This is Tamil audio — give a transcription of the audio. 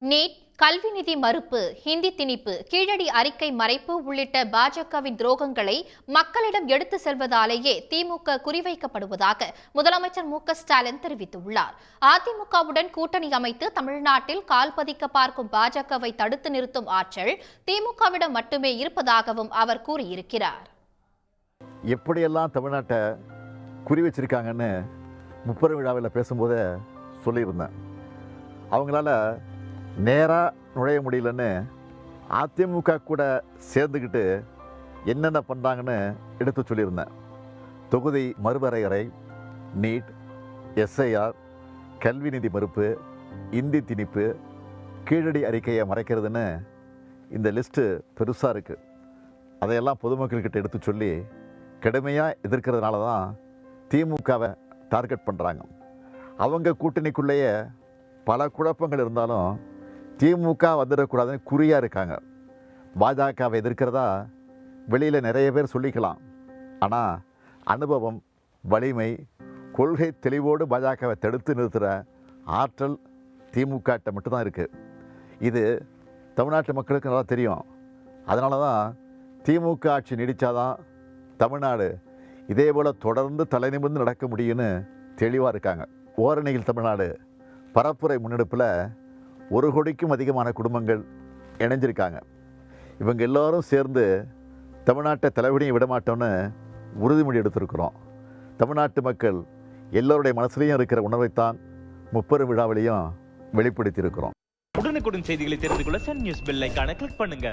நீட், கல்வி நிதி மறுப்பு, ஹிந்தி திணிப்பு, கீழடி அறிக்கை மறைப்பு உள்ளிட்ட பாஜகவின் துரோகங்களை மக்களிடம் எடுத்து செல்வதாலேயே திமுக குறிவைக்கப்படுவதாக முதலமைச்சர் மு.க.ஸ்டாலின் தெரிவித்துள்ளார். அதிமுகவுடன் கூட்டணி அமைத்து தமிழ்நாட்டில் கால் பதிக்க பார்க்கும் பாஜகவை தடுத்து நிறுத்தும் ஆற்றல் திமுகவிடம் மட்டுமே இருப்பதாகவும் அவர் கூறியிருக்கிறார். எப்படியெல்லாம் தமிழ்நாட்டை குறி வச்சிருக்காங்கன்னு முப்பெரும் விழாவில் பேசும்போது சொல்லியிருந்தேன். அவங்களால நேராக நுழைய முடியலன்னு அதிமுக கூட சேர்ந்துக்கிட்டு என்னென்ன பண்ணுறாங்கன்னு எடுத்து சொல்லியிருந்தேன். தொகுதி மறுவரையறை, நீட், எஸ்ஐஆர், கல்வி நிதி மறுப்பு, இந்தி திணிப்பு, கீழடி அறிக்கையை மறைக்கிறதுன்னு இந்த லிஸ்ட்டு பெருசாக இருக்குது. அதையெல்லாம் பொதுமக்கள்கிட்ட எடுத்து சொல்லி கடுமையாக எதிர்க்கிறதுனால தான் திமுகவை டார்கெட் பண்ணுறாங்க. அவங்க கூட்டணிக்குள்ளேயே பல குழப்பங்கள் இருந்தாலும் திமுக வந்துடக்கூடாதுன்னு குறியாக இருக்காங்க. பாஜகவை எதிர்க்கிறதா வெளியில் நிறைய பேர் சொல்லிக்கலாம். ஆனால் அனுபவம், வலிமை, கொள்கை தெளிவோடு பாஜகவை தடுத்து நிறுத்துகிற ஆற்றல் திமுகட்ட மட்டும்தான் இருக்குது. இது தமிழ்நாட்டு மக்களுக்கு நல்லா தெரியும். அதனால தான் திமுக ஆட்சி நீடித்தாதான் தமிழ்நாடு இதே போல் தொடர்ந்து தலை நிமிர்ந்து நடக்க முடியும்னு தெளிவாக இருக்காங்க. ஓரணியில் தமிழ்நாடு பரப்புரை முன்னெடுப்பில் 1 கோடிக்கும் அதிகமான குடும்பங்கள் இணைஞ்சிருக்காங்க. இவங்க எல்லோரும் சேர்ந்து தமிழ்நாட்டை தலைவலியும் விடமாட்டோன்னு உறுதிமொழி எடுத்திருக்கிறோம். தமிழ்நாட்டு மக்கள் எல்லோருடைய மனசுலையும் இருக்கிற உணர்வைத்தான் முப்பெரும் விழாவிலையும் வெளிப்படுத்தியிருக்கிறோம். உடனுக்குடன் செய்திகளை தெரிந்து கொள்ள சன் நியூஸ் பெல் ஐகானை கிளிக் பண்ணுங்க.